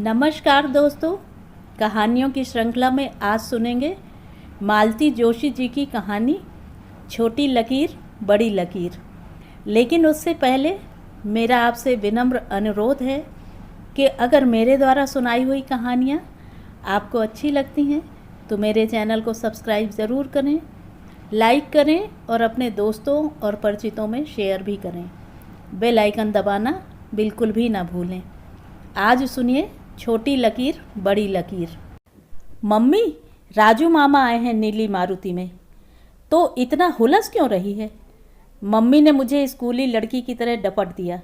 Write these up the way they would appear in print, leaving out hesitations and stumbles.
नमस्कार दोस्तों, कहानियों की श्रृंखला में आज सुनेंगे मालती जोशी जी की कहानी छोटी लकीर बड़ी लकीर। लेकिन उससे पहले मेरा आपसे विनम्र अनुरोध है कि अगर मेरे द्वारा सुनाई हुई कहानियाँ आपको अच्छी लगती हैं तो मेरे चैनल को सब्सक्राइब ज़रूर करें, लाइक करें और अपने दोस्तों और परिचितों में शेयर भी करें। बेल आइकन दबाना बिल्कुल भी ना भूलें। आज सुनिए छोटी लकीर बड़ी लकीर। मम्मी, राजू मामा आए हैं नीली मारुति में, तो इतना हुलस क्यों रही है? मम्मी ने मुझे स्कूली लड़की की तरह डपट दिया।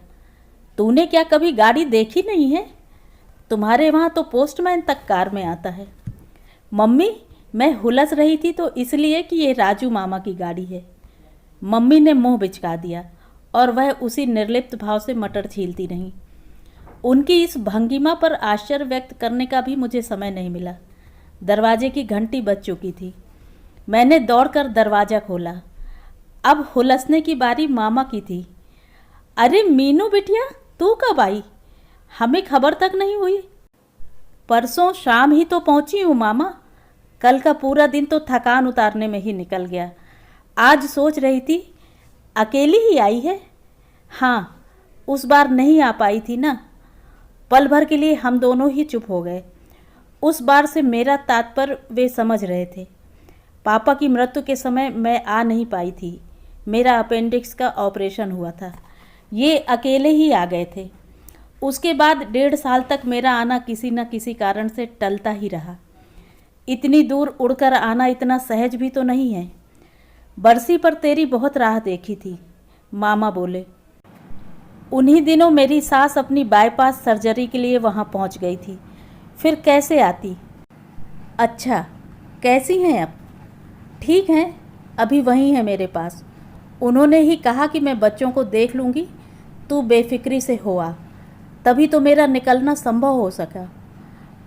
तूने क्या कभी गाड़ी देखी नहीं है? तुम्हारे वहाँ तो पोस्टमैन तक कार में आता है। मम्मी, मैं हुलस रही थी तो इसलिए कि ये राजू मामा की गाड़ी है। मम्मी ने मुंह बिचका दिया और वह उसी निर्लिप्त भाव से मटर छीलती रहीं। उनकी इस भंगिमा पर आश्चर्य व्यक्त करने का भी मुझे समय नहीं मिला। दरवाजे की घंटी बज चुकी थी। मैंने दौड़कर दरवाज़ा खोला। अब हुलसने की बारी मामा की थी। अरे मीनू बिटिया, तू कब आई? हमें खबर तक नहीं हुई। परसों शाम ही तो पहुंची हूँ मामा। कल का पूरा दिन तो थकान उतारने में ही निकल गया। आज सोच रही थी अकेली ही आई है। हाँ, उस बार नहीं आ पाई थी ना। पल भर के लिए हम दोनों ही चुप हो गए। उस बार से मेरा तात्पर्य वे समझ रहे थे। पापा की मृत्यु के समय मैं आ नहीं पाई थी। मेरा अपेंडिक्स का ऑपरेशन हुआ था। ये अकेले ही आ गए थे। उसके बाद 1.5 साल तक मेरा आना किसी न किसी कारण से टलता ही रहा। इतनी दूर उड़कर आना इतना सहज भी तो नहीं है। बरसी पर तेरी बहुत राह देखी थी, मामा बोले। उन्हीं दिनों मेरी सास अपनी बाईपास सर्जरी के लिए वहाँ पहुँच गई थी। फिर कैसे आती? अच्छा, कैसी हैं अब? ठीक हैं, अभी वहीं है मेरे पास। उन्होंने ही कहा कि मैं बच्चों को देख लूँगी, तू बेफिक्री से हो आ। तभी तो मेरा निकलना संभव हो सका।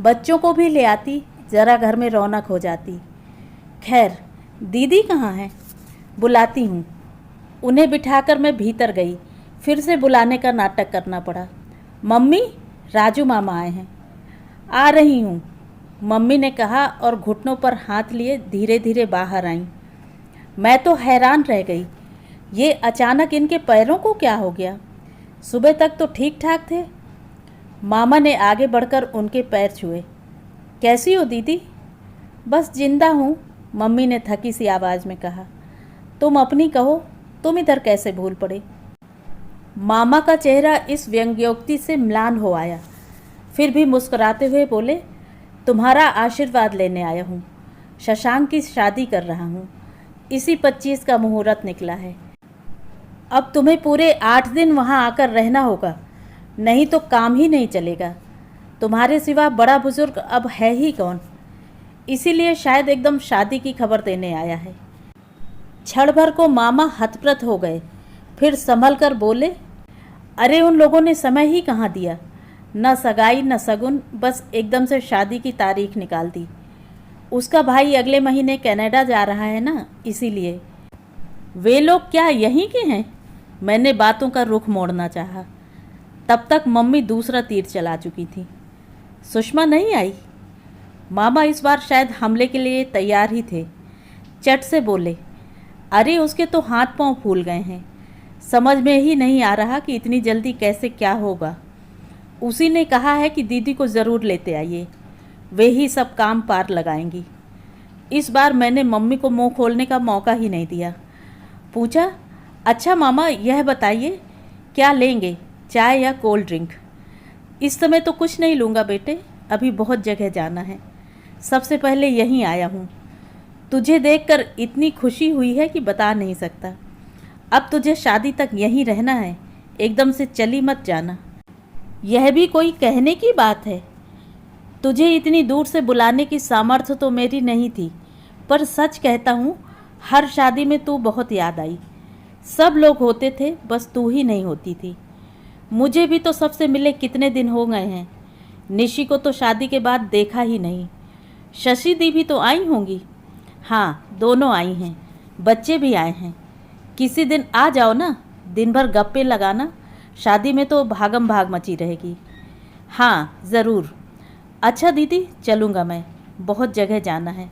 बच्चों को भी ले आती, ज़रा घर में रौनक हो जाती। खैर, दीदी कहाँ हैं? बुलाती हूँ। उन्हें बिठाकर मैं भीतर गई। फिर से बुलाने का नाटक करना पड़ा। मम्मी, राजू मामा आए हैं। आ रही हूँ, मम्मी ने कहा और घुटनों पर हाथ लिए धीरे धीरे बाहर आईं। मैं तो हैरान रह गई। ये अचानक इनके पैरों को क्या हो गया? सुबह तक तो ठीक ठाक थे। मामा ने आगे बढ़कर उनके पैर छुए। कैसी हो दीदी? बस जिंदा हूँ, मम्मी ने थकी सी आवाज़ में कहा। तुम अपनी कहो, तुम इधर कैसे भूल पड़े? मामा का चेहरा इस व्यंग्योक्ति से म्लान हो आया। फिर भी मुस्कुराते हुए बोले, तुम्हारा आशीर्वाद लेने आया हूँ। शशांक की शादी कर रहा हूँ। इसी 25 का मुहूर्त निकला है। अब तुम्हें पूरे 8 दिन वहाँ आकर रहना होगा, नहीं तो काम ही नहीं चलेगा। तुम्हारे सिवा बड़ा बुजुर्ग अब है ही कौन? इसीलिए शायद एकदम शादी की खबर देने आया है। क्षण भर को मामा हतप्रत हो गए, फिर संभल कर बोले, अरे उन लोगों ने समय ही कहाँ दिया। न सगाई न सगुन, बस एकदम से शादी की तारीख निकाल दी। उसका भाई अगले महीने कनाडा जा रहा है ना, इसीलिए। वे लोग क्या यहीं के हैं? मैंने बातों का रुख मोड़ना चाहा। तब तक मम्मी दूसरा तीर चला चुकी थी। सुषमा नहीं आई? मामा इस बार शायद हमले के लिए तैयार ही थे। चट से बोले, अरे उसके तो हाथ पांव फूल गए हैं। समझ में ही नहीं आ रहा कि इतनी जल्दी कैसे क्या होगा। उसी ने कहा है कि दीदी को ज़रूर लेते आइए, वे ही सब काम पार लगाएंगी। इस बार मैंने मम्मी को मुंह खोलने का मौका ही नहीं दिया। पूछा, अच्छा मामा यह बताइए क्या लेंगे, चाय या कोल्ड ड्रिंक? इस समय तो कुछ नहीं लूँगा बेटे, अभी बहुत जगह जाना है। सबसे पहले यहीं आया हूँ। तुझे देखकर इतनी खुशी हुई है कि बता नहीं सकता। अब तुझे शादी तक यहीं रहना है, एकदम से चली मत जाना। यह भी कोई कहने की बात है? तुझे इतनी दूर से बुलाने की सामर्थ्य तो मेरी नहीं थी, पर सच कहता हूँ, हर शादी में तू बहुत याद आई। सब लोग होते थे, बस तू ही नहीं होती थी। मुझे भी तो सबसे मिले कितने दिन हो गए हैं। निशी को तो शादी के बाद देखा ही नहीं। शशि दी भी तो आई होंगी। हाँ, दोनों आई हैं, बच्चे भी आए हैं। किसी दिन आ जाओ ना, दिन भर गप्पे लगाना। शादी में तो भागम भाग मची रहेगी। हाँ ज़रूर, अच्छा दीदी, चलूँगा मैं, बहुत जगह जाना है,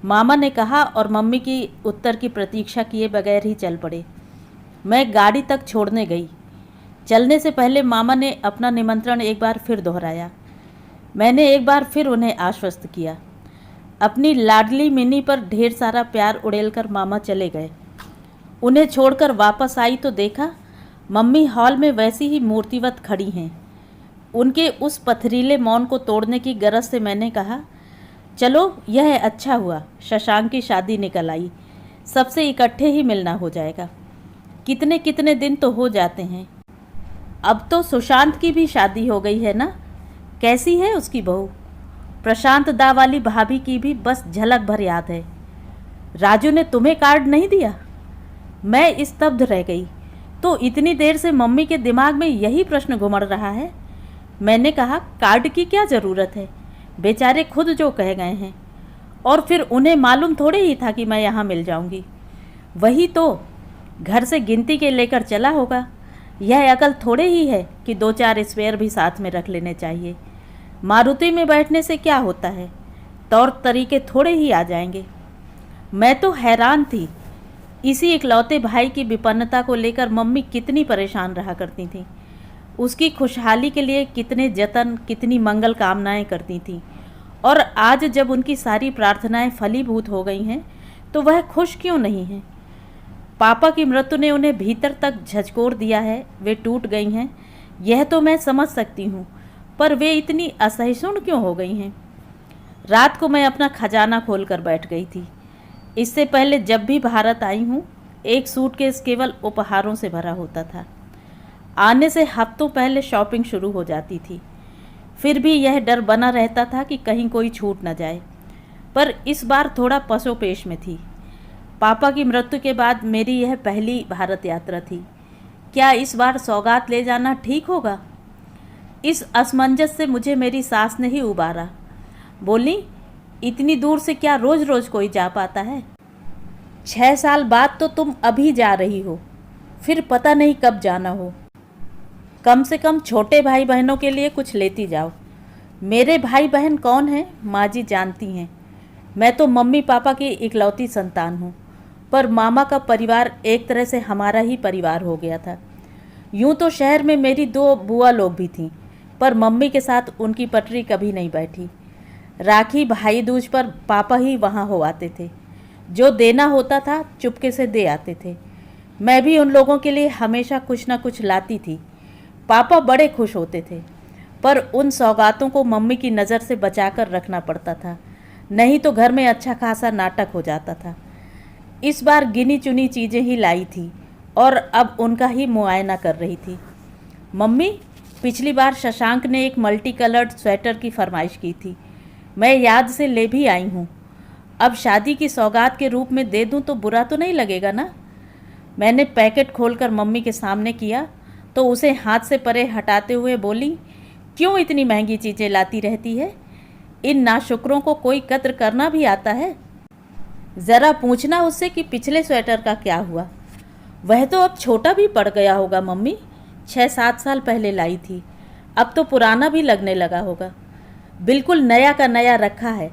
मामा ने कहा और मम्मी की उत्तर की प्रतीक्षा किए बगैर ही चल पड़े। मैं गाड़ी तक छोड़ने गई। चलने से पहले मामा ने अपना निमंत्रण एक बार फिर दोहराया। मैंने एक बार फिर उन्हें आश्वस्त किया। अपनी लाडली मिनी पर ढेर सारा प्यार उड़ेलकर मामा चले गए। उन्हें छोड़कर वापस आई तो देखा मम्मी हॉल में वैसी ही मूर्तिवत खड़ी हैं। उनके उस पथरीले मौन को तोड़ने की गरज से मैंने कहा, चलो यह अच्छा हुआ शशांक की शादी निकल आई, सबसे इकट्ठे ही मिलना हो जाएगा। कितने कितने दिन तो हो जाते हैं। अब तो सुशांत की भी शादी हो गई है ना? कैसी है उसकी बहू? प्रशांत दा वाली भाभी की भी बस झलक भर याद है। राजू ने तुम्हें कार्ड नहीं दिया? मैं स्तब्ध रह गई। तो इतनी देर से मम्मी के दिमाग में यही प्रश्न घुमड़ रहा है। मैंने कहा, कार्ड की क्या ज़रूरत है, बेचारे खुद जो कह गए हैं। और फिर उन्हें मालूम थोड़े ही था कि मैं यहाँ मिल जाऊँगी। वही तो घर से गिनती के लेकर चला होगा। यह अकल थोड़े ही है कि 2-4 स्पेयर भी साथ में रख लेने चाहिए। मारुति में बैठने से क्या होता है, तौर तरीके थोड़े ही आ जाएंगे। मैं तो हैरान थी। इसी इकलौते भाई की विपन्नता को लेकर मम्मी कितनी परेशान रहा करती थी। उसकी खुशहाली के लिए कितने जतन, कितनी मंगल कामनाएं करती थीं। और आज जब उनकी सारी प्रार्थनाएं फलीभूत हो गई हैं तो वह खुश क्यों नहीं हैं? पापा की मृत्यु ने उन्हें भीतर तक झकझोर दिया है, वे टूट गई हैं, यह तो मैं समझ सकती हूँ, पर वे इतनी असहिष्णु क्यों हो गई हैं? रात को मैं अपना खजाना खोल कर बैठ गई थी। इससे पहले जब भी भारत आई हूँ, एक सूटकेस केवल उपहारों से भरा होता था। आने से हफ्तों पहले शॉपिंग शुरू हो जाती थी। फिर भी यह डर बना रहता था कि कहीं कोई छूट न जाए। पर इस बार थोड़ा पसोपेश में थी। पापा की मृत्यु के बाद मेरी यह पहली भारत यात्रा थी। क्या इस बार सौगात ले जाना ठीक होगा? इस असमंजस से मुझे मेरी सास ने ही उबारा। बोली, इतनी दूर से क्या रोज़ रोज़ कोई जा पाता है? 6 साल बाद तो तुम अभी जा रही हो, फिर पता नहीं कब जाना हो। कम से कम छोटे भाई बहनों के लिए कुछ लेती जाओ। मेरे भाई बहन कौन हैं, माँ जी जानती हैं। मैं तो मम्मी पापा की इकलौती संतान हूँ, पर मामा का परिवार एक तरह से हमारा ही परिवार हो गया था। यूँ तो शहर में मेरी 2 बुआ लोग भी थीं, पर मम्मी के साथ उनकी पटरी कभी नहीं बैठी। राखी भाई दूज पर पापा ही वहाँ हो आते थे। जो देना होता था चुपके से दे आते थे। मैं भी उन लोगों के लिए हमेशा कुछ ना कुछ लाती थी। पापा बड़े खुश होते थे, पर उन सौगातों को मम्मी की नज़र से बचाकर रखना पड़ता था, नहीं तो घर में अच्छा खासा नाटक हो जाता था। इस बार गिनी चुनी चीज़ें ही लाई थी और अब उनका ही मुआयना कर रही थी। मम्मी, पिछली बार शशांक ने एक मल्टी कलर्ड स्वेटर की फरमाइश की थी, मैं याद से ले भी आई हूँ। अब शादी की सौगात के रूप में दे दूँ तो बुरा तो नहीं लगेगा ना? मैंने पैकेट खोलकर मम्मी के सामने किया तो उसे हाथ से परे हटाते हुए बोली, क्यों इतनी महंगी चीज़ें लाती रहती है? इन नाशुक्रों को कोई कद्र करना भी आता है? ज़रा पूछना उससे कि पिछले स्वेटर का क्या हुआ। वह तो अब छोटा भी पड़ गया होगा मम्मी, 6-7 साल पहले लाई थी, अब तो पुराना भी लगने लगा होगा। बिल्कुल नया का नया रखा है।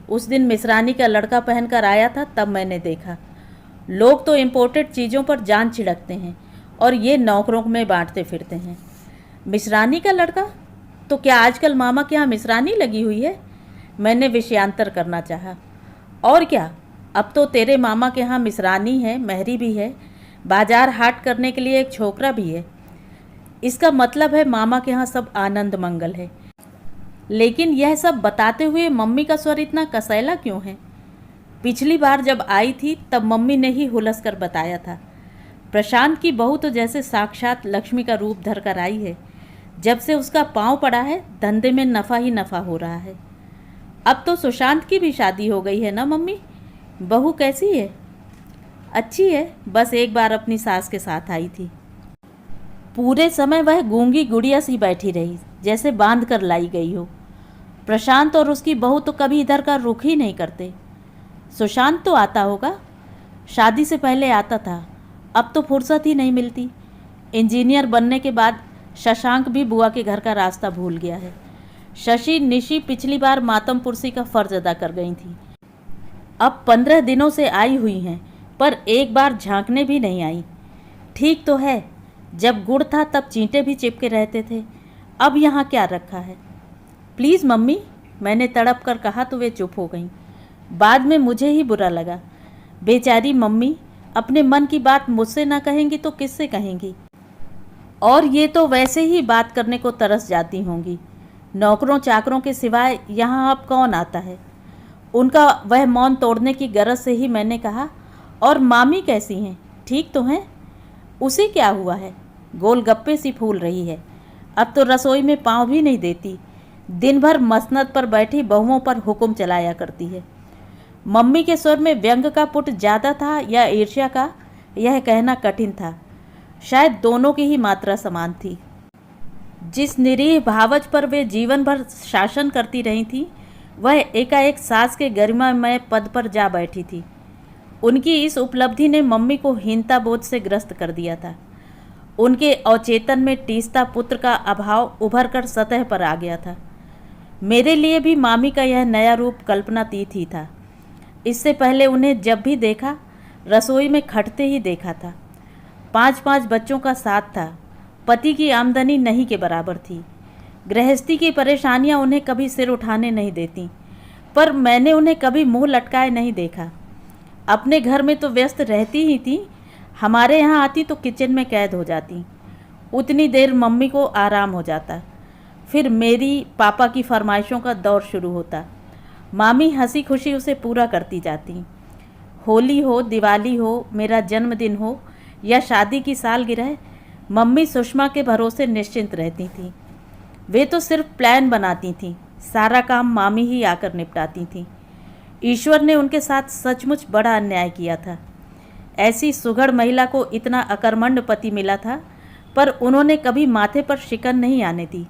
उस दिन मिसरानी का लड़का पहनकर आया था, तब मैंने देखा। लोग तो इम्पोर्टेड चीज़ों पर जान छिड़कते हैं और ये नौकरों में बांटते फिरते हैं। मिसरानी का लड़का? तो क्या आजकल मामा के यहाँ मिसरानी लगी हुई है? मैंने विषयांतर करना चाहा। और क्या, अब तो तेरे मामा के यहाँ मिसरानी है, मेहरी भी है, बाजार हाट करने के लिए एक छोकरा भी है। इसका मतलब है मामा के यहाँ सब आनंद मंगल है। लेकिन यह सब बताते हुए मम्मी का स्वर इतना कसैला क्यों है? पिछली बार जब आई थी तब मम्मी ने ही हुलस कर बताया था, प्रशांत की बहू तो जैसे साक्षात लक्ष्मी का रूप धर कर आई है। जब से उसका पांव पड़ा है धंधे में नफ़ा ही नफ़ा हो रहा है। अब तो सुशांत की भी शादी हो गई है ना मम्मी? बहू कैसी है? अच्छी है, बस एक बार अपनी सास के साथ आई थी। पूरे समय वह गूंगी गुड़िया सी बैठी रही, जैसे बांध कर लाई गई हो। प्रशांत और उसकी बहू तो कभी इधर का रुख ही नहीं करते। सुशांत तो आता होगा, शादी से पहले आता था, अब तो फुर्सत ही नहीं मिलती। इंजीनियर बनने के बाद शशांक भी बुआ के घर का रास्ता भूल गया है। शशि निशी पिछली बार मातमपुरसी का फर्ज अदा कर गई थी। अब 15 दिनों से आई हुई हैं, पर एक बार झांकने भी नहीं आई। ठीक तो है, जब गुड़ था तब चींटे भी चिपके रहते थे, अब यहाँ क्या रखा है? प्लीज़ मम्मी, मैंने तड़प कर कहा तो वे चुप हो गईं। बाद में मुझे ही बुरा लगा। बेचारी मम्मी अपने मन की बात मुझसे ना कहेंगी तो किससे कहेंगी? और ये तो वैसे ही बात करने को तरस जाती होंगी। नौकरों चाकरों के सिवाय यहाँ अब कौन आता है? उनका वह मौन तोड़ने की गरज से ही मैंने कहा, और मामी कैसी हैं, ठीक तो हैं? उसे क्या हुआ है? गोलगप्पे सी फूल रही है। अब तो रसोई में पाँव भी नहीं देती। दिन भर मसनद पर बैठी बहुओं पर हुक्म चलाया करती है। मम्मी के स्वर में व्यंग का पुट ज़्यादा था या ईर्ष्या का, यह कहना कठिन था। शायद दोनों की ही मात्रा समान थी। जिस निरीह भावज पर वे जीवन भर शासन करती रही थी, वह एकाएक सास के गरिमामय पद पर जा बैठी थी। उनकी इस उपलब्धि ने मम्मी को हीनता बोध से ग्रस्त कर दिया था। उनके अवचेतन में टीसता पुत्र का अभाव उभर कर सतह पर आ गया था। मेरे लिए भी मामी का यह नया रूप कल्पनातीत ही था। इससे पहले उन्हें जब भी देखा, रसोई में खटते ही देखा था। 5-5 बच्चों का साथ था। पति की आमदनी नहीं के बराबर थी। गृहस्थी की परेशानियां उन्हें कभी सिर उठाने नहीं देती, पर मैंने उन्हें कभी मुंह लटकाए नहीं देखा। अपने घर में तो व्यस्त रहती ही थी, हमारे यहाँ आती तो किचन में कैद हो जाती। उतनी देर मम्मी को आराम हो जाता, फिर मेरी पापा की फरमाइशों का दौर शुरू होता। मामी हंसी खुशी उसे पूरा करती जाती। होली हो, दिवाली हो, मेरा जन्मदिन हो या शादी की सालगिरह, मम्मी सुषमा के भरोसे निश्चिंत रहती थी। वे तो सिर्फ प्लान बनाती थीं, सारा काम मामी ही आकर निपटाती थीं। ईश्वर ने उनके साथ सचमुच बड़ा अन्याय किया था। ऐसी सुघड़ महिला को इतना अकर्मण्य पति मिला था, पर उन्होंने कभी माथे पर शिकन नहीं आने दी।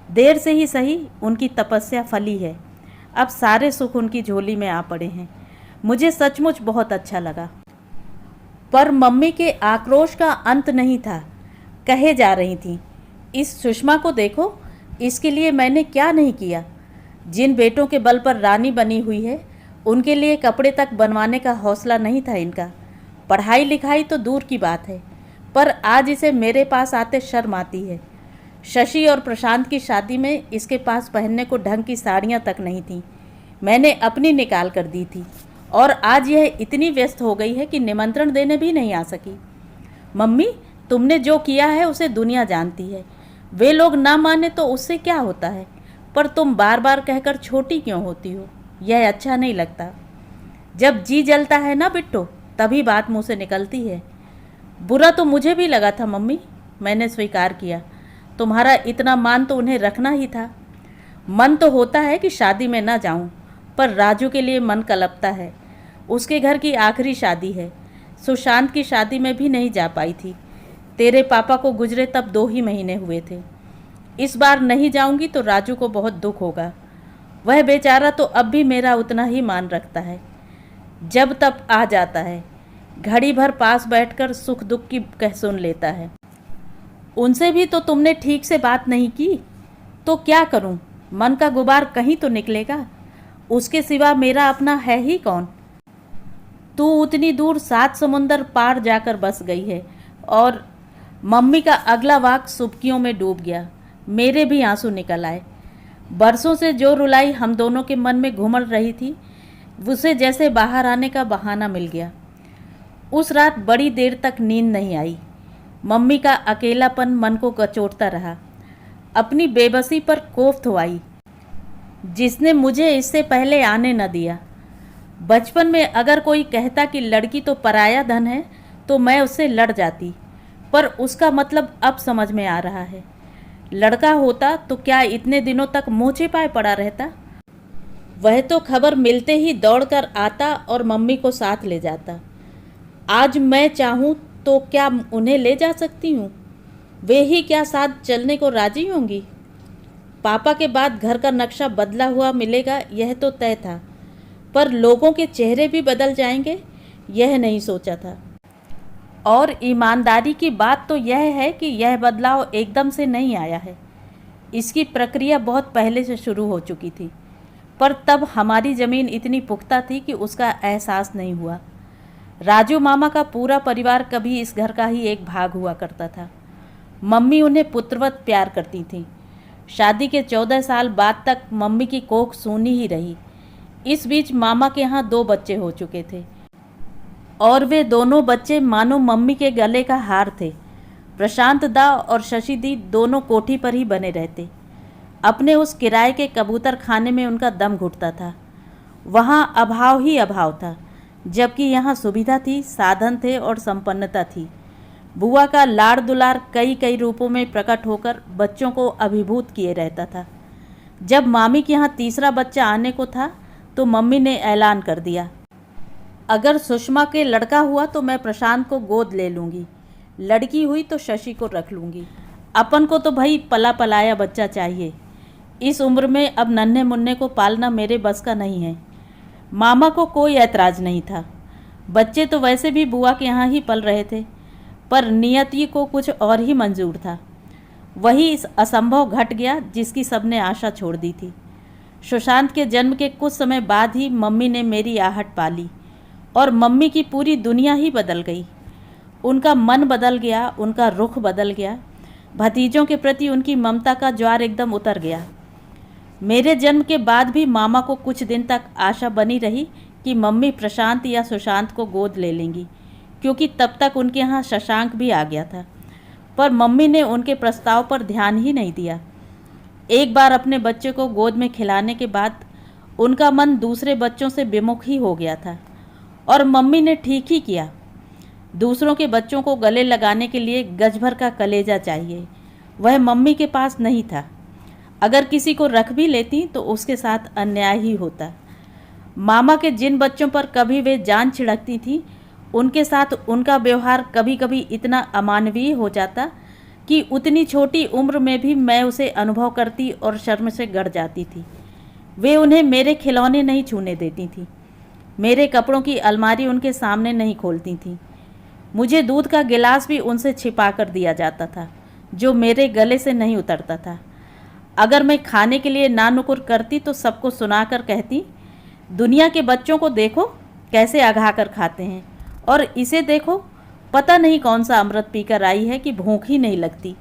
देर से ही सही, उनकी तपस्या फली है। अब सारे सुख उनकी झोली में आ पड़े हैं। मुझे सचमुच बहुत अच्छा लगा। पर मम्मी के आक्रोश का अंत नहीं था। कहे जा रही थी, इस सुषमा को देखो, इसके लिए मैंने क्या नहीं किया। जिन बेटों के बल पर रानी बनी हुई है, उनके लिए कपड़े तक बनवाने का हौसला नहीं था इनका। पढ़ाई लिखाई तो दूर की बात है, पर आज इसे मेरे पास आते शर्म आती है। शशि और प्रशांत की शादी में इसके पास पहनने को ढंग की साड़ियाँ तक नहीं थीं। मैंने अपनी निकाल कर दी थी, और आज यह इतनी व्यस्त हो गई है कि निमंत्रण देने भी नहीं आ सकी। मम्मी, तुमने जो किया है उसे दुनिया जानती है। वे लोग ना माने तो उससे क्या होता है, पर तुम बार बार कहकर छोटी क्यों होती हो? यह अच्छा नहीं लगता। जब जी जलता है ना बिट्टो, तभी बात मुँह से निकलती है। बुरा तो मुझे भी लगा था मम्मी, मैंने स्वीकार किया। तुम्हारा इतना मान तो उन्हें रखना ही था। मन तो होता है कि शादी में ना जाऊं, पर राजू के लिए मन कलपता है। उसके घर की आखिरी शादी है। सुशांत की शादी में भी नहीं जा पाई थी। तेरे पापा को गुजरे तब 2 ही महीने हुए थे। इस बार नहीं जाऊंगी तो राजू को बहुत दुख होगा। वह बेचारा तो अब भी मेरा उतना ही मान रखता है। जब तब आ जाता है, घड़ी भर पास बैठकर सुख दुख की कह सुन लेता है। उनसे भी तो तुमने ठीक से बात नहीं की, तो क्या करूं? मन का गुबार कहीं तो निकलेगा। उसके सिवा मेरा अपना है ही कौन? तू उतनी दूर 7 समुंदर पार जाकर बस गई है। और मम्मी का अगला वाक सुबकियों में डूब गया। मेरे भी आंसू निकल आए। बरसों से जो रुलाई हम दोनों के मन में घुमड़ रही थी, उसे जैसे बाहर आने का बहाना मिल गया। उस रात बड़ी देर तक नींद नहीं आई। मम्मी का अकेलापन मन को कचोटता रहा। अपनी बेबसी पर कोफ्त हो आई, जिसने मुझे इससे पहले आने न दिया। बचपन में अगर कोई कहता कि लड़की तो पराया धन है, तो मैं उससे लड़ जाती, पर उसका मतलब अब समझ में आ रहा है। लड़का होता तो क्या इतने दिनों तक मुँह छिपाए पड़ा रहता? वह तो खबर मिलते ही दौड़कर आता और मम्मी को साथ ले जाता। आज मैं चाहूँ तो क्या उन्हें ले जा सकती हूँ? वे ही क्या साथ चलने को राजी होंगी? पापा के बाद घर का नक्शा बदला हुआ मिलेगा, यह तो तय था, पर लोगों के चेहरे भी बदल जाएंगे, यह नहीं सोचा था। और ईमानदारी की बात तो यह है कि यह बदलाव एकदम से नहीं आया है। इसकी प्रक्रिया बहुत पहले से शुरू हो चुकी थी, पर तब हमारी ज़मीन इतनी पुख्ता थी कि उसका एहसास नहीं हुआ। राजू मामा का पूरा परिवार कभी इस घर का ही एक भाग हुआ करता था। मम्मी उन्हें पुत्रवत प्यार करती थीं। शादी के 14 साल बाद तक मम्मी की कोख सूनी ही रही। इस बीच मामा के यहाँ 2 बच्चे हो चुके थे और वे दोनों बच्चे मानो मम्मी के गले का हार थे। प्रशांत दा और शशि दी दोनों कोठी पर ही बने रहते। अपने उस किराए के कबूतर खाने में उनका दम घुटता था। वहाँ अभाव ही अभाव था, जबकि यहाँ सुविधा थी, साधन थे और संपन्नता थी। बुआ का लाड़ दुलार कई कई रूपों में प्रकट होकर बच्चों को अभिभूत किए रहता था। जब मामी के यहाँ तीसरा बच्चा आने को था तो मम्मी ने ऐलान कर दिया, अगर सुषमा के लड़का हुआ तो मैं प्रशांत को गोद ले लूँगी, लड़की हुई तो शशि को रख लूँगी। अपन को तो भाई पला पलाया बच्चा चाहिए। इस उम्र में अब नन्हे मुन्ने को पालना मेरे बस का नहीं है। मामा को कोई ऐतराज़ नहीं था। बच्चे तो वैसे भी बुआ के यहाँ ही पल रहे थे, पर नियति को कुछ और ही मंजूर था। वही इस असंभव घट गया जिसकी सबने आशा छोड़ दी थी। सुशांत के जन्म के कुछ समय बाद ही मम्मी ने मेरी आहट पाली और मम्मी की पूरी दुनिया ही बदल गई। उनका मन बदल गया, उनका रुख बदल गया। भतीजों के प्रति उनकी ममता का ज्वार एकदम उतर गया। मेरे जन्म के बाद भी मामा को कुछ दिन तक आशा बनी रही कि मम्मी प्रशांत या सुशांत को गोद ले लेंगी, क्योंकि तब तक उनके यहाँ शशांक भी आ गया था। पर मम्मी ने उनके प्रस्ताव पर ध्यान ही नहीं दिया। एक बार अपने बच्चे को गोद में खिलाने के बाद उनका मन दूसरे बच्चों से विमुख ही हो गया था। और मम्मी ने ठीक ही किया। दूसरों के बच्चों को गले लगाने के लिए गज भर का कलेजा चाहिए, वह मम्मी के पास नहीं था। अगर किसी को रख भी लेती तो उसके साथ अन्याय ही होता। मामा के जिन बच्चों पर कभी वे जान छिड़कती थी, उनके साथ उनका व्यवहार कभी कभी इतना अमानवीय हो जाता कि उतनी छोटी उम्र में भी मैं उसे अनुभव करती और शर्म से गड़ जाती थी। वे उन्हें मेरे खिलौने नहीं छूने देती थी, मेरे कपड़ों की अलमारी उनके सामने नहीं खोलती थी। मुझे दूध का गिलास भी उनसे छिपा कर दिया जाता था, जो मेरे गले से नहीं उतरता था। अगर मैं खाने के लिए ना नुकुर करती तो सबको सुनाकर कहती, दुनिया के बच्चों को देखो कैसे अघा कर खाते हैं, और इसे देखो पता नहीं कौन सा अमृत पीकर आई है कि भूख ही नहीं लगती।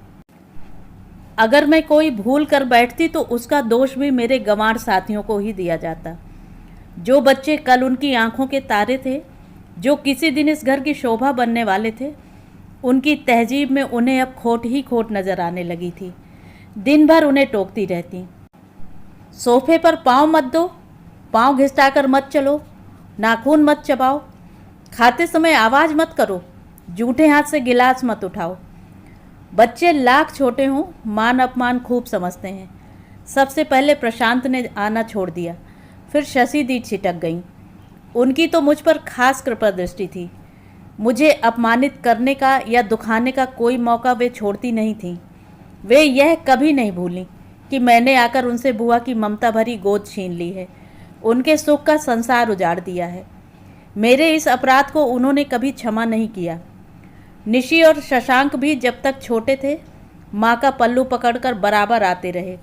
अगर मैं कोई भूल कर बैठती तो उसका दोष भी मेरे गंवार साथियों को ही दिया जाता। जो बच्चे कल उनकी आंखों के तारे थे, जो किसी दिन इस घर की शोभा बनने वाले थे, उनकी तहजीब में उन्हें अब खोट ही खोट नजर आने लगी थी। दिन भर उन्हें टोकती रहती, सोफे पर पाँव मत दो, पाँव घिसटाकर मत चलो, नाखून मत चबाओ, खाते समय आवाज़ मत करो, जूठे हाथ से गिलास मत उठाओ। बच्चे लाख छोटे हों, मान अपमान खूब समझते हैं। सबसे पहले प्रशांत ने आना छोड़ दिया, फिर शशि दी छिटक गईं। उनकी तो मुझ पर खास कृपा दृष्टि थी। मुझे अपमानित करने का या दुखाने का कोई मौका वे छोड़ती नहीं थीं। वे यह कभी नहीं भूलीं कि मैंने आकर उनसे बुआ की ममता भरी गोद छीन ली है, उनके सुख का संसार उजाड़ दिया है। मेरे इस अपराध को उन्होंने कभी क्षमा नहीं किया। निशी और शशांक भी जब तक छोटे थे माँ का पल्लू पकड़कर बराबर आते रहे।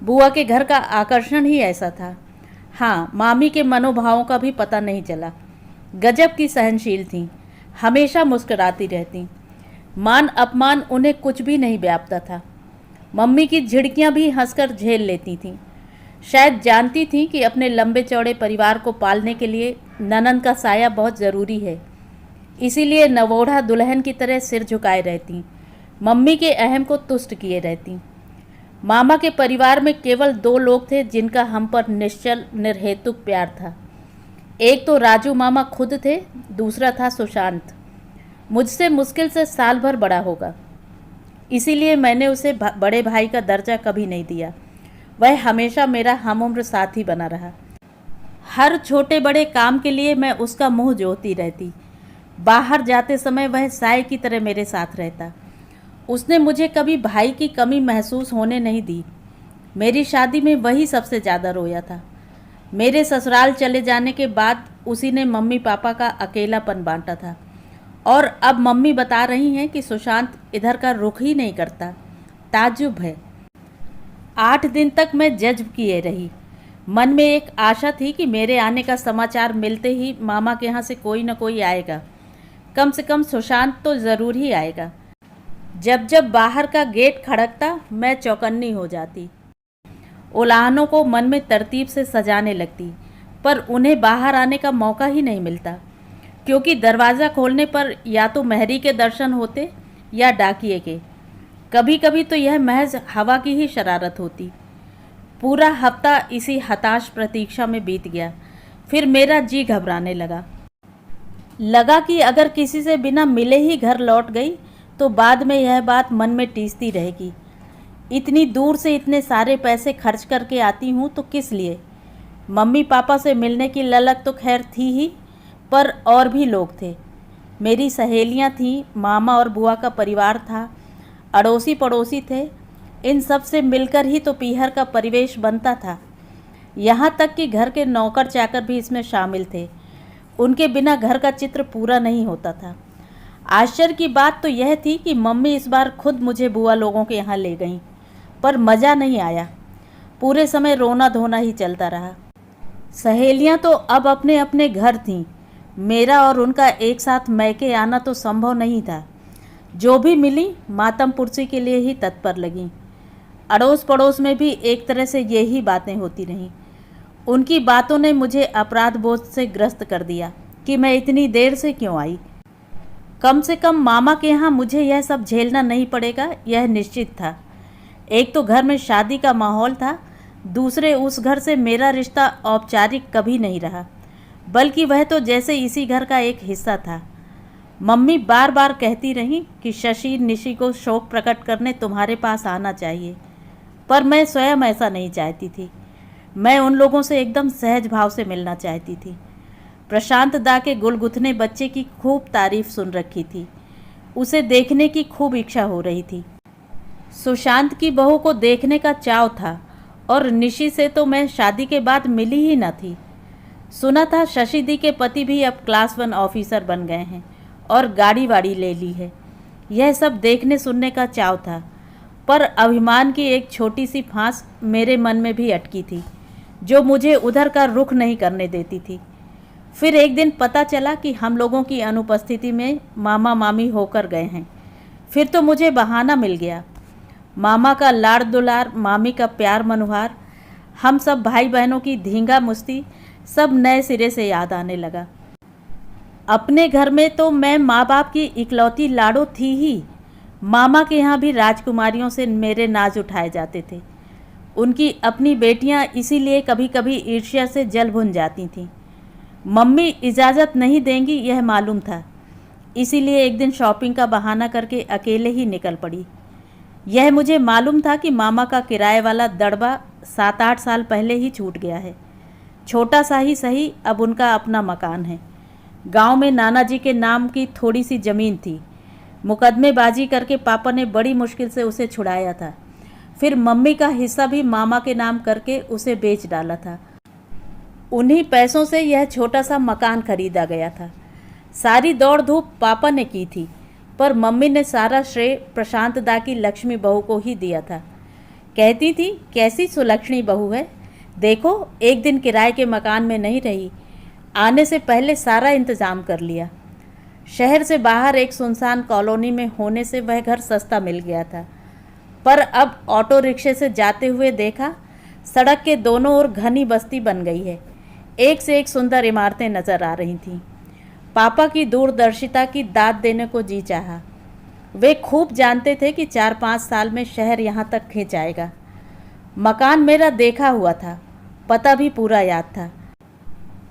बुआ के घर का आकर्षण ही ऐसा था। हाँ, मामी के मनोभावों का भी पता नहीं चला। गजब की सहनशील थीं, हमेशा मुस्कुराती रहतीं। मान अपमान उन्हें कुछ भी नहीं व्यापता था। मम्मी की झिड़कियाँ भी हंसकर झेल लेती थीं। शायद जानती थीं कि अपने लंबे चौड़े परिवार को पालने के लिए ननंद का साया बहुत ज़रूरी है, इसीलिए नवोढ़ा दुल्हन की तरह सिर झुकाए रहती, मम्मी के अहम को तुष्ट किए रहती। मामा के परिवार में केवल 2 लोग थे जिनका हम पर निश्चल निर्हेतुक प्यार था। एक तो राजू मामा खुद थे, दूसरा था सुशांत। मुझसे मुश्किल से साल भर बड़ा होगा, इसीलिए मैंने उसे बड़े भाई का दर्जा कभी नहीं दिया। वह हमेशा मेरा हमउम्र साथी बना रहा। हर छोटे बड़े काम के लिए मैं उसका मुंह जोहती रहती। बाहर जाते समय वह साय की तरह मेरे साथ रहता। उसने मुझे कभी भाई की कमी महसूस होने नहीं दी। मेरी शादी में वही सबसे ज़्यादा रोया था। मेरे ससुराल चले जाने के बाद उसी ने मम्मी पापा का अकेलापन बांटा था। और अब मम्मी बता रही हैं कि सुशांत इधर का रुख ही नहीं करता। ताज्जुब है। 8 दिन तक मैं जज्ब किए रही। मन में एक आशा थी कि मेरे आने का समाचार मिलते ही मामा के यहाँ से कोई न कोई आएगा, कम से कम सुशांत तो ज़रूर ही आएगा। जब जब बाहर का गेट खड़कता मैं चौकन्नी हो जाती, उलाहनों को मन में तरतीब से सजाने लगती, पर उन्हें बाहर आने का मौका ही नहीं मिलता, क्योंकि दरवाज़ा खोलने पर या तो मेहरी के दर्शन होते या डाकिए के। कभी कभी तो यह महज हवा की ही शरारत होती। पूरा हफ्ता इसी हताश प्रतीक्षा में बीत गया। फिर मेरा जी घबराने लगा कि अगर किसी से बिना मिले ही घर लौट गई तो बाद में यह बात मन में टीसती रहेगी। इतनी दूर से इतने सारे पैसे खर्च करके आती हूँ तो किस लिए? मम्मी पापा से मिलने की ललक तो खैर थी ही, पर और भी लोग थे। मेरी सहेलियाँ थीं, मामा और बुआ का परिवार था, अड़ोसी पड़ोसी थे। इन सब से मिलकर ही तो पीहर का परिवेश बनता था। यहाँ तक कि घर के नौकर चाकर भी इसमें शामिल थे। उनके बिना घर का चित्र पूरा नहीं होता था। आश्चर्य की बात तो यह थी कि मम्मी इस बार खुद मुझे बुआ लोगों के यहाँ ले गईं, पर मज़ा नहीं आया। पूरे समय रोना धोना ही चलता रहा। सहेलियाँ तो अब अपने अपने घर थीं। मेरा और उनका एक साथ मैके आना तो संभव नहीं था। जो भी मिली मातम पुरसी के लिए ही तत्पर लगीं। अड़ोस पड़ोस में भी एक तरह से यही बातें होती रहीं। उनकी बातों ने मुझे अपराध बोध से ग्रस्त कर दिया कि मैं इतनी देर से क्यों आई। कम से कम मामा के यहाँ मुझे यह सब झेलना नहीं पड़ेगा, यह निश्चित था। एक तो घर में शादी का माहौल था, दूसरे उस घर से मेरा रिश्ता औपचारिक कभी नहीं रहा, बल्कि वह तो जैसे इसी घर का एक हिस्सा था। मम्मी बार बार कहती रहीं कि शशि निशि को शौक प्रकट करने तुम्हारे पास आना चाहिए, पर मैं स्वयं ऐसा नहीं चाहती थी। मैं उन लोगों से एकदम सहज भाव से मिलना चाहती थी। प्रशांत दा के गुलगुथने बच्चे की खूब तारीफ सुन रखी थी, उसे देखने की खूब इच्छा हो रही थी। सुशांत की बहू को देखने का चाव था, और निशि से तो मैं शादी के बाद मिली ही न थी। सुना था शशि दी के पति भी अब क्लास 1 ऑफिसर बन गए हैं और गाड़ी वाड़ी ले ली है। यह सब देखने सुनने का चाव था, पर अभिमान की एक छोटी सी फांस मेरे मन में भी अटकी थी, जो मुझे उधर का रुख नहीं करने देती थी। फिर एक दिन पता चला कि हम लोगों की अनुपस्थिति में मामा मामी होकर गए हैं। फिर तो मुझे बहाना मिल गया। मामा का लाड़ दुलार, मामी का प्यार मनुहार, हम सब भाई बहनों की धींगा मुस्ती सब नए सिरे से याद आने लगा। अपने घर में तो मैं माँ बाप की इकलौती लाड़ो थी ही। मामा के यहाँ भी राजकुमारियों से मेरे नाज उठाए जाते थे। उनकी अपनी बेटियाँ इसीलिए कभी कभी ईर्ष्या से जल भुन जाती थीं। मम्मी इजाज़त नहीं देंगी यह मालूम था, इसीलिए एक दिन शॉपिंग का बहाना करके अकेले ही निकल पड़ी। यह मुझे मालूम था कि मामा का किराए वाला दड़बा 7-8 साल पहले ही छूट गया है। छोटा सा ही सही, अब उनका अपना मकान है। गांव में नाना जी के नाम की थोड़ी सी ज़मीन थी। मुकदमेबाजी करके पापा ने बड़ी मुश्किल से उसे छुड़ाया था। फिर मम्मी का हिस्सा भी मामा के नाम करके उसे बेच डाला था। उन्हीं पैसों से यह छोटा सा मकान खरीदा गया था। सारी दौड़ धूप पापा ने की थी, पर मम्मी ने सारा श्रेय प्रशांत दा की लक्ष्मी बहू को ही दिया था। कहती थी कैसी सुलक्षणी बहू है, देखो एक दिन किराए के मकान में नहीं रही, आने से पहले सारा इंतज़ाम कर लिया। शहर से बाहर एक सुनसान कॉलोनी में होने से वह घर सस्ता मिल गया था, पर अब ऑटो रिक्शे से जाते हुए देखा, सड़क के दोनों ओर घनी बस्ती बन गई है। एक से एक सुंदर इमारतें नज़र आ रही थीं। पापा की दूरदर्शिता की दाद देने को जी चाहा। वे खूब जानते थे कि 4-5 साल में शहर यहाँ तक खिंच आएगा। मकान मेरा देखा हुआ था, पता भी पूरा याद था,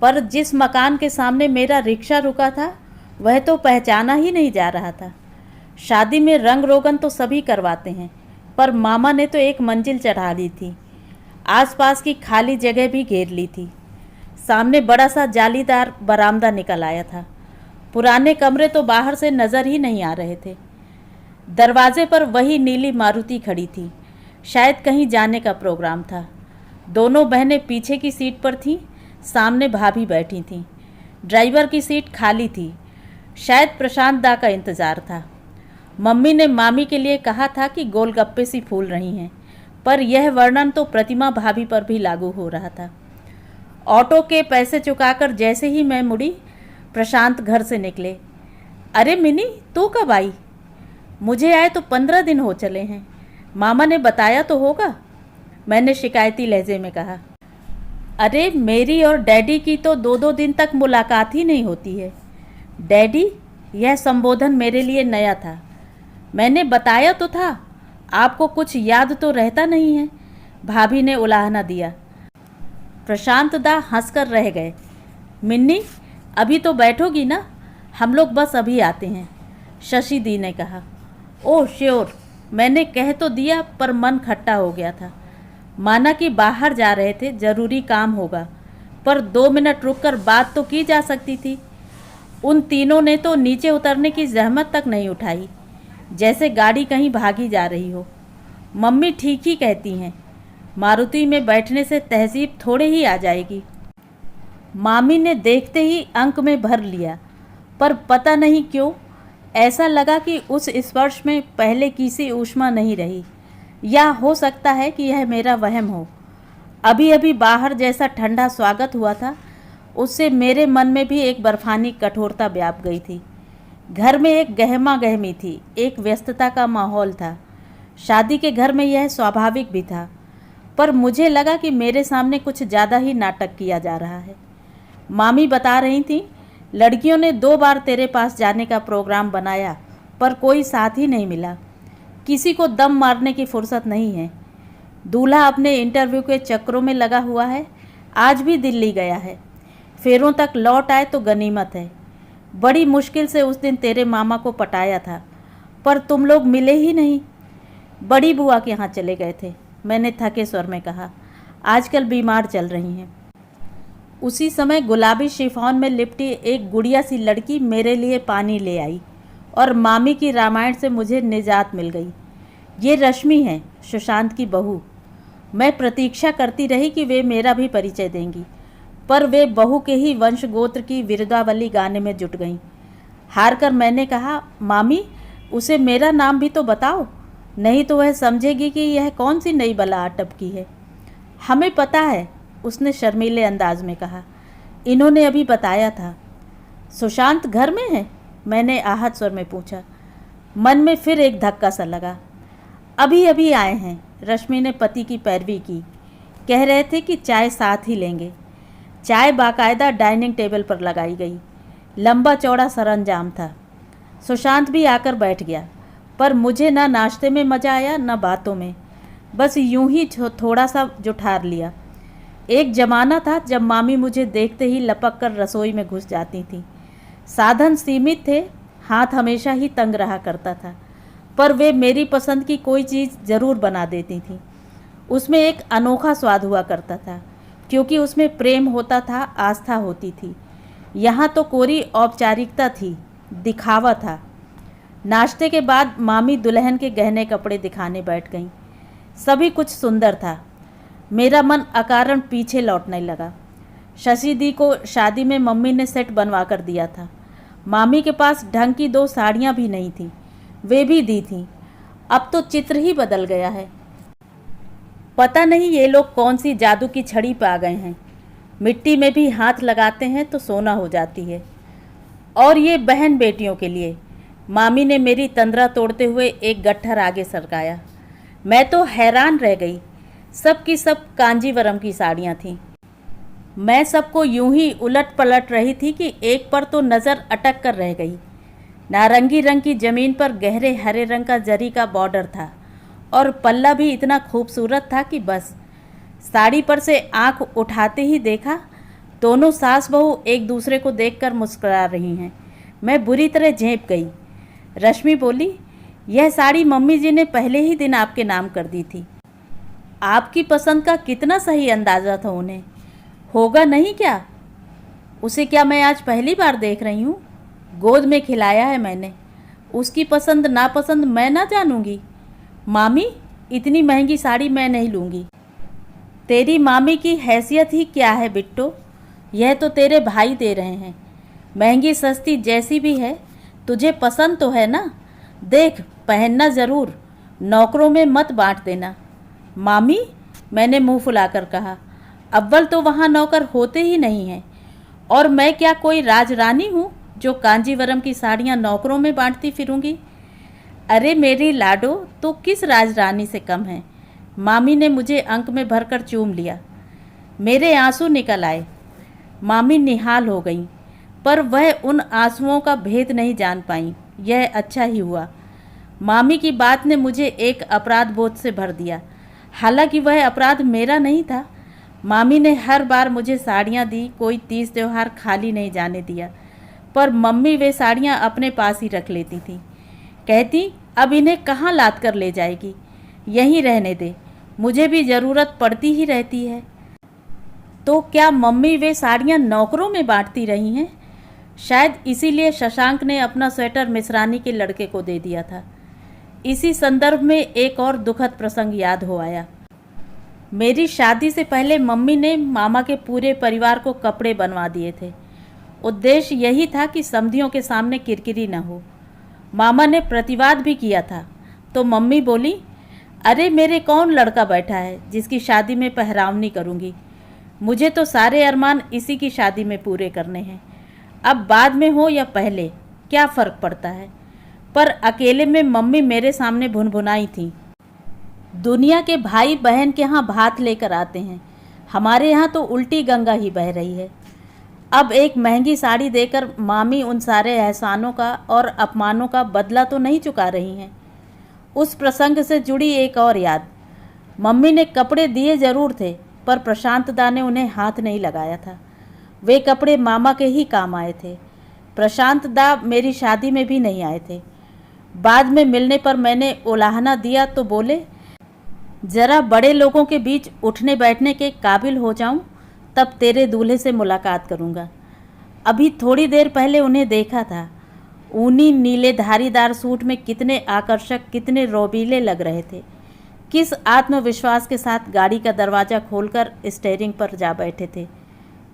पर जिस मकान के सामने मेरा रिक्शा रुका था वह तो पहचाना ही नहीं जा रहा था। शादी में रंग रोगन तो सभी करवाते हैं, पर मामा ने तो एक मंजिल चढ़ा ली थी। आसपास की खाली जगह भी घेर ली थी। सामने बड़ा सा जालीदार बरामदा निकल आया था। पुराने कमरे तो बाहर से नज़र ही नहीं आ रहे थे। दरवाजे पर वही नीली मारुति खड़ी थी, शायद कहीं जाने का प्रोग्राम था। दोनों बहनें पीछे की सीट पर थीं, सामने भाभी बैठी थीं। ड्राइवर की सीट खाली थी, शायद प्रशांत दा का इंतज़ार था। मम्मी ने मामी के लिए कहा था कि गोलगप्पे सी फूल रही हैं, पर यह वर्णन तो प्रतिमा भाभी पर भी लागू हो रहा था। ऑटो के पैसे चुकाकर जैसे ही मैं मुड़ी, प्रशांत घर से निकले। अरे मिनी, तू कब आई? मुझे आए तो 15 दिन हो चले हैं। मामा ने बताया तो होगा, मैंने शिकायती लहजे में कहा। अरे मेरी और डैडी की तो 2-2 दिन तक मुलाकात ही नहीं होती है। डैडी, यह संबोधन मेरे लिए नया था। मैंने बताया तो था, आपको कुछ याद तो रहता नहीं है, भाभी ने उलाहना दिया। प्रशांत दा हंसकर रह गए। मिन्नी, अभी तो बैठोगी ना? हम लोग बस अभी आते हैं, शशि दी ने कहा। ओह श्योर, मैंने कह तो दिया पर मन खट्टा हो गया था। माना कि बाहर जा रहे थे, ज़रूरी काम होगा, पर 2 मिनट रुककर बात तो की जा सकती थी। उन तीनों ने तो नीचे उतरने की जहमत तक नहीं उठाई, जैसे गाड़ी कहीं भागी जा रही हो। मम्मी ठीक ही कहती हैं, मारुति में बैठने से तहजीब थोड़े ही आ जाएगी। मामी ने देखते ही अंक में भर लिया, पर पता नहीं क्यों ऐसा लगा कि उस स्पर्श में पहले की सी ऊष्मा नहीं रही, या हो सकता है कि यह मेरा वहम हो। अभी अभी बाहर जैसा ठंडा स्वागत हुआ था, उससे मेरे मन में भी एक बर्फानी कठोरता व्याप गई थी। घर में एक गहमा गहमी थी, एक व्यस्तता का माहौल था। शादी के घर में यह स्वाभाविक भी था, पर मुझे लगा कि मेरे सामने कुछ ज़्यादा ही नाटक किया जा रहा है। मामी बता रही थी, लड़कियों ने 2 बार तेरे पास जाने का प्रोग्राम बनाया, पर कोई साथ ही नहीं मिला। किसी को दम मारने की फुर्सत नहीं है। दूल्हा अपने इंटरव्यू के चक्रों में लगा हुआ है, आज भी दिल्ली गया है। फेरों तक लौट आए तो गनीमत है। बड़ी मुश्किल से उस दिन तेरे मामा को पटाया था, पर तुम लोग मिले ही नहीं। बड़ी बुआ के यहाँ चले गए थे, मैंने थके स्वर में कहा। आजकल बीमार चल रही हैं। उसी समय गुलाबी शिफॉन में लिपटी एक गुड़िया सी लड़की मेरे लिए पानी ले आई और मामी की रामायण से मुझे निजात मिल गई। ये रश्मि है, सुशांत की बहू। मैं प्रतीक्षा करती रही कि वे मेरा भी परिचय देंगी, पर वे बहू के ही वंश गोत्र की विरुदावली गाने में जुट गईं। हार कर मैंने कहा, मामी उसे मेरा नाम भी तो बताओ, नहीं तो वह समझेगी कि यह कौन सी नई बला टपकी है। हमें पता है, उसने शर्मीले अंदाज में कहा। इन्होंने अभी बताया था। सुशांत घर में है? मैंने आहत स्वर में पूछा। मन में फिर एक धक्का सा लगा। अभी अभी आए हैं, रश्मि ने पति की पैरवी की। कह रहे थे कि चाय साथ ही लेंगे। चाय बाकायदा डाइनिंग टेबल पर लगाई गई। लंबा चौड़ा सरंजाम था। सुशांत भी आकर बैठ गया, पर मुझे ना नाश्ते में मज़ा आया न बातों में। बस यूं ही थोड़ा सा जुठार लिया। एक ज़माना था जब मामी मुझे देखते ही लपक कर रसोई में घुस जाती थी। साधन सीमित थे, हाथ हमेशा ही तंग रहा करता था, पर वे मेरी पसंद की कोई चीज़ ज़रूर बना देती थी। उसमें एक अनोखा स्वाद हुआ करता था, क्योंकि उसमें प्रेम होता था, आस्था होती थी। यहाँ तो कोरी औपचारिकता थी, दिखावा था। नाश्ते के बाद मामी दुल्हन के गहने कपड़े दिखाने बैठ गईं। सभी कुछ सुंदर था। मेरा मन अकारण पीछे लौटने लगा। शशि दी को शादी में मम्मी ने सेट बनवा कर दिया था। मामी के पास ढंग की 2 साड़ियाँ भी नहीं थीं, वे भी दी थीं। अब तो चित्र ही बदल गया है। पता नहीं ये लोग कौन सी जादू की छड़ी पे आ गए हैं। मिट्टी में भी हाथ लगाते हैं तो सोना हो जाती है। और ये बहन बेटियों के लिए। मामी ने मेरी तंद्रा तोड़ते हुए एक गट्ठर आगे सरकाया। मैं तो हैरान रह गई। सब की सब कांजीवरम की साड़ियाँ थीं। मैं सबको यूं ही उलट पलट रही थी कि एक पर तो नज़र अटक कर रह गई। नारंगी रंग की ज़मीन पर गहरे हरे रंग का जरी का बॉर्डर था और पल्ला भी इतना खूबसूरत था कि बस। साड़ी पर से आंख उठाते ही देखा, दोनों सास बहू एक दूसरे को देखकर मुस्कुरा रही हैं। मैं बुरी तरह झेंप गई। रश्मि बोली, यह साड़ी मम्मी जी ने पहले ही दिन आपके नाम कर दी थी। आपकी पसंद का कितना सही अंदाज़ा था उन्हें। होगा नहीं क्या? उसे क्या मैं आज पहली बार देख रही हूँ? गोद में खिलाया है मैंने। उसकी पसंद नापसंद मैं ना जानूँगी। मामी, इतनी महंगी साड़ी मैं नहीं लूँगी। तेरी मामी की हैसियत ही क्या है बिट्टो, यह तो तेरे भाई दे रहे हैं। महंगी सस्ती जैसी भी है, तुझे पसंद तो है ना? देख, पहनना ज़रूर, नौकरों में मत बांट देना। मामी, मैंने मुंह फुलाकर कहा, अव्वल तो वहाँ नौकर होते ही नहीं हैं, और मैं क्या कोई राजरानी हूँ जो कांजीवरम की साड़ियाँ नौकरों में बांटती फिरूंगी? अरे मेरी लाडो, तो किस राजरानी से कम है। मामी ने मुझे अंक में भरकर चूम लिया। मेरे आंसू निकल आए। मामी निहाल हो गईं, पर वह उन आंसुओं का भेद नहीं जान पाईं। यह अच्छा ही हुआ। मामी की बात ने मुझे एक अपराध बोध से भर दिया। हालांकि वह अपराध मेरा नहीं था। मामी ने हर बार मुझे साड़ियाँ दी, कोई तीज त्यौहार खाली नहीं जाने दिया। पर मम्मी वे साड़ियाँ अपने पास ही रख लेती थी। कहती, अब इन्हें कहाँ लाद कर ले जाएगी, यहीं रहने दे, मुझे भी ज़रूरत पड़ती ही रहती है। तो क्या मम्मी वे साड़ियाँ नौकरों में बांटती रही हैं? शायद इसीलिए शशांक ने अपना स्वेटर मिश्रानी के लड़के को दे दिया था। इसी संदर्भ में एक और दुखद प्रसंग याद हो आया। मेरी शादी से पहले मम्मी ने मामा के पूरे परिवार को कपड़े बनवा दिए थे। उद्देश्य यही था कि समधियों के सामने किरकिरी न हो। मामा ने प्रतिवाद भी किया था, तो मम्मी बोली, अरे मेरे कौन लड़का बैठा है जिसकी शादी में पहरावनी करूँगी। मुझे तो सारे अरमान इसी की शादी में पूरे करने हैं। अब बाद में हो या पहले, क्या फ़र्क पड़ता है। पर अकेले में मम्मी मेरे सामने भुनभुनाई थी। दुनिया के भाई बहन के यहाँ भात लेकर आते हैं, हमारे यहाँ तो उल्टी गंगा ही बह रही है। अब एक महंगी साड़ी देकर मामी उन सारे एहसानों का और अपमानों का बदला तो नहीं चुका रही हैं। उस प्रसंग से जुड़ी एक और याद। मम्मी ने कपड़े दिए ज़रूर थे, पर प्रशांत दा ने उन्हें हाथ नहीं लगाया था। वे कपड़े मामा के ही काम आए थे। प्रशांत दा मेरी शादी में भी नहीं आए थे। बाद में मिलने पर मैंने उलाहना दिया तो बोले, ज़रा बड़े लोगों के बीच उठने बैठने के काबिल हो जाऊं, तब तेरे दूल्हे से मुलाकात करूंगा। अभी थोड़ी देर पहले उन्हें देखा था। ऊनी नीले धारीदार सूट में कितने आकर्षक, कितने रोबीले लग रहे थे। किस आत्मविश्वास के साथ गाड़ी का दरवाज़ा खोलकर स्टीयरिंग पर जा बैठे थे।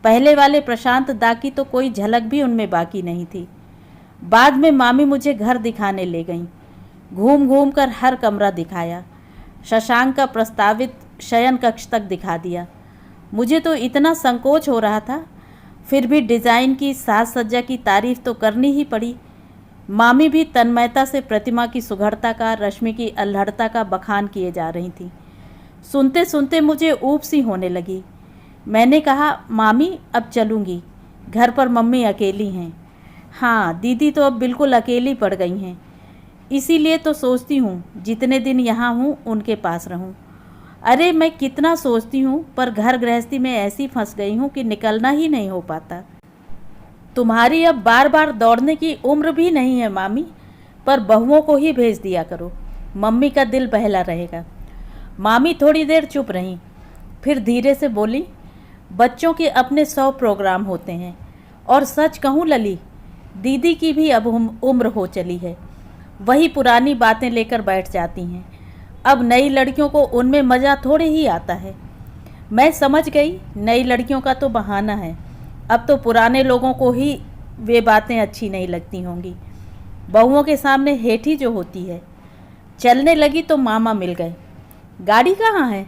पहले वाले प्रशांत दा की तो कोई झलक भी उनमें बाकी नहीं थी। बाद में मामी मुझे घर दिखाने ले गईं। घूम घूम कर हर कमरा दिखाया। शशांक का प्रस्तावित शयन कक्ष तक दिखा दिया। मुझे तो इतना संकोच हो रहा था, फिर भी डिज़ाइन की, साज सज्जा की तारीफ तो करनी ही पड़ी। मामी भी तन्मयता से प्रतिमा की सुघड़ता का, रश्मि की अल्हड़ता का बखान किए जा रही थी। सुनते सुनते मुझे ऊब सी होने लगी। मैंने कहा, मामी अब चलूँगी, घर पर मम्मी अकेली हैं। हाँ, दीदी तो अब बिल्कुल अकेली पड़ गई हैं। इसीलिए तो सोचती हूँ जितने दिन यहाँ हूँ उनके पास रहूँ। अरे मैं कितना सोचती हूँ, पर घर गृहस्थी में ऐसी फंस गई हूँ कि निकलना ही नहीं हो पाता। तुम्हारी अब बार बार दौड़ने की उम्र भी नहीं है मामी, पर बहुओं को ही भेज दिया करो, मम्मी का दिल बहला रहेगा। मामी थोड़ी देर चुप रहीं, फिर धीरे से बोली, बच्चों के अपने 100 प्रोग्राम होते हैं, और सच कहूँ लली, दीदी की भी अब उम्र हो चली है। वही पुरानी बातें लेकर बैठ जाती हैं। अब नई लड़कियों को उनमें मज़ा थोड़े ही आता है। मैं समझ गई, नई लड़कियों का तो बहाना है। अब तो पुराने लोगों को ही वे बातें अच्छी नहीं लगती होंगी। बहुओं के सामने हेठी जो होती है। चलने लगी तो मामा मिल गए। गाड़ी कहाँ है?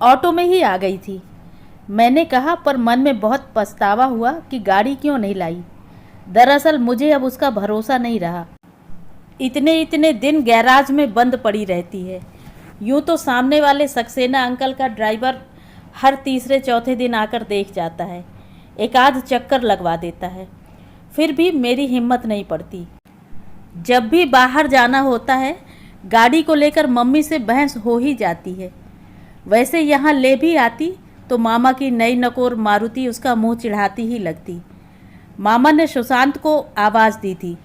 ऑटो में ही आ गई थी, मैंने कहा, पर मन में बहुत पछतावा हुआ कि गाड़ी क्यों नहीं लाई। दरअसल मुझे अब उसका भरोसा नहीं रहा। इतने इतने दिन गैराज में बंद पड़ी रहती है। यूँ तो सामने वाले सक्सेना अंकल का ड्राइवर हर तीसरे चौथे दिन आकर देख जाता है, एक आध चक्कर लगवा देता है। फिर भी मेरी हिम्मत नहीं पड़ती। जब भी बाहर जाना होता है, गाड़ी को लेकर मम्मी से बहस हो ही जाती है। वैसे यहाँ ले भी आती तो मामा की नई नकोर मारुति उसका मुंह चिढ़ाती ही लगती। मामा ने सुशांत को आवाज़ दी थी।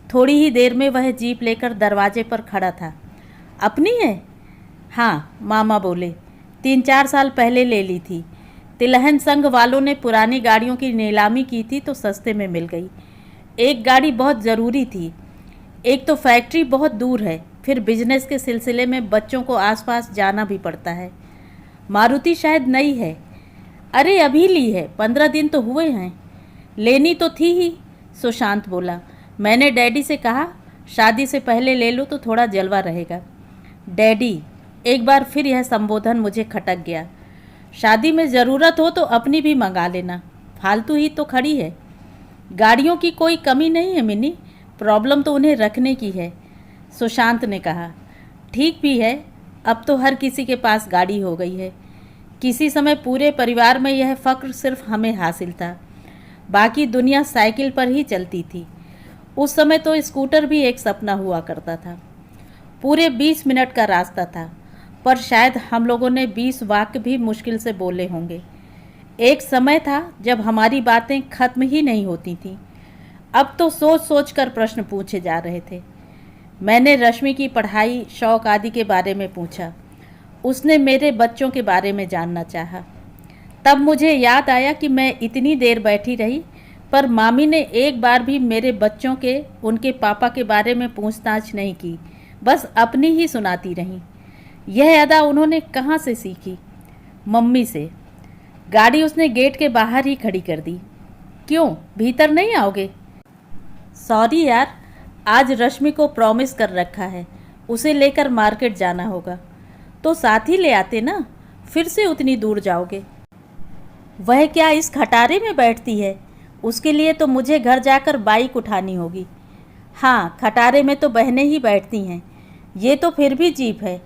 थोड़ी ही देर में वह जीप लेकर दरवाजे पर खड़ा था। अपनी है? हाँ, मामा बोले, 3-4 साल पहले ले ली थी। तिलहन संघ वालों ने पुरानी गाड़ियों की नीलामी की थी तो सस्ते में मिल गई। एक गाड़ी बहुत ज़रूरी थी, एक तो फैक्ट्री बहुत दूर है, फिर बिजनेस के सिलसिले में बच्चों को आसपास जाना भी पड़ता है। मारुति शायद नई है। अरे अभी ली है, 15 दिन तो हुए हैं। लेनी तो थी ही, सुशांत बोला। मैंने डैडी से कहा शादी से पहले ले लो तो थोड़ा जलवा रहेगा। डैडी, एक बार फिर यह संबोधन मुझे खटक गया। शादी में ज़रूरत हो तो अपनी भी मंगा लेना, फालतू ही तो खड़ी है। गाड़ियों की कोई कमी नहीं है मिनी, प्रॉब्लम तो उन्हें रखने की है, सुशांत ने कहा। ठीक भी है, अब तो हर किसी के पास गाड़ी हो गई है। किसी समय पूरे परिवार में यह फ़ख्र सिर्फ हमें हासिल था, बाकी दुनिया साइकिल पर ही चलती थी। उस समय तो स्कूटर भी एक सपना हुआ करता था। पूरे 20 मिनट का रास्ता था, पर शायद हम लोगों ने 20 वाक्य भी मुश्किल से बोले होंगे। एक समय था जब हमारी बातें खत्म ही नहीं होती थीं। अब तो सोच सोच कर प्रश्न पूछे जा रहे थे। मैंने रश्मि की पढ़ाई, शौक आदि के बारे में पूछा। उसने मेरे बच्चों के बारे में जानना चाहा। तब मुझे याद आया कि मैं इतनी देर बैठी रही, पर मामी ने एक बार भी मेरे बच्चों के, उनके पापा के बारे में पूछताछ नहीं की, बस अपनी ही सुनाती रहीं। यह अदा उन्होंने कहाँ से सीखी? मम्मी से। गाड़ी उसने गेट के बाहर ही खड़ी कर दी। क्यों, भीतर नहीं आओगे? सॉरी यार, आज रश्मि को प्रॉमिस कर रखा है, उसे लेकर मार्केट जाना होगा। तो साथ ही ले आते ना, फिर से उतनी दूर जाओगे। वह क्या इस खटारे में बैठती है? उसके लिए तो मुझे घर जाकर बाइक उठानी होगी। हाँ, खटारे में तो बहनें ही बैठती हैं, ये तो फिर भी जीप है।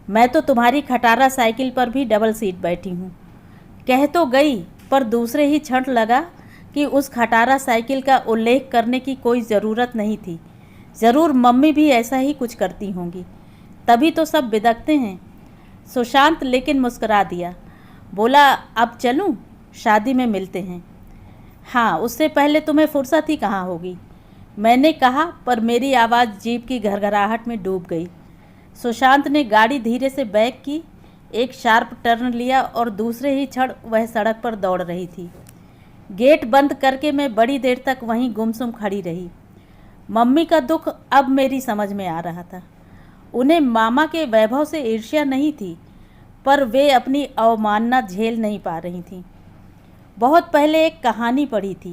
मैं तो तुम्हारी खटारा साइकिल पर भी डबल सीट बैठी हूँ। कह तो गई, पर दूसरे ही क्षण लगा कि उस खटारा साइकिल का उल्लेख करने की कोई ज़रूरत नहीं थी। ज़रूर मम्मी भी ऐसा ही कुछ करती होंगी, तभी तो सब बिदकते हैं। सुशांत लेकिन मुस्करा दिया, बोला अब चलूं, शादी में मिलते हैं। हाँ, उससे पहले तुम्हें फुर्सत ही कहाँ होगी, मैंने कहा, पर मेरी आवाज़ जीप की घरघराहट में डूब गई। सुशांत ने गाड़ी धीरे से बैक की, एक शार्प टर्न लिया और दूसरे ही क्षण वह सड़क पर दौड़ रही थी। गेट बंद करके मैं बड़ी देर तक वहीं गुमसुम खड़ी रही। मम्मी का दुख अब मेरी समझ में आ रहा था। उन्हें मामा के वैभव से ईर्ष्या नहीं थी, पर वे अपनी अवमानना झेल नहीं पा रही थीं। बहुत पहले एक कहानी पढ़ी थी।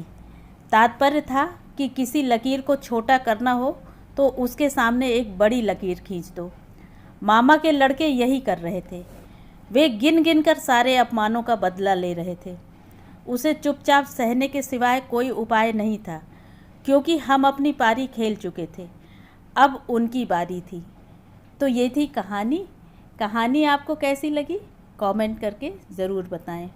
तात्पर्य था कि किसी लकीर को छोटा करना हो तो उसके सामने एक बड़ी लकीर खींच दो। मामा के लड़के यही कर रहे थे। वे गिन गिन कर सारे अपमानों का बदला ले रहे थे। उसे चुपचाप सहने के सिवाय कोई उपाय नहीं था, क्योंकि हम अपनी पारी खेल चुके थे, अब उनकी बारी थी। तो ये थी कहानी। कहानी आपको कैसी लगी, कमेंट करके ज़रूर बताएं।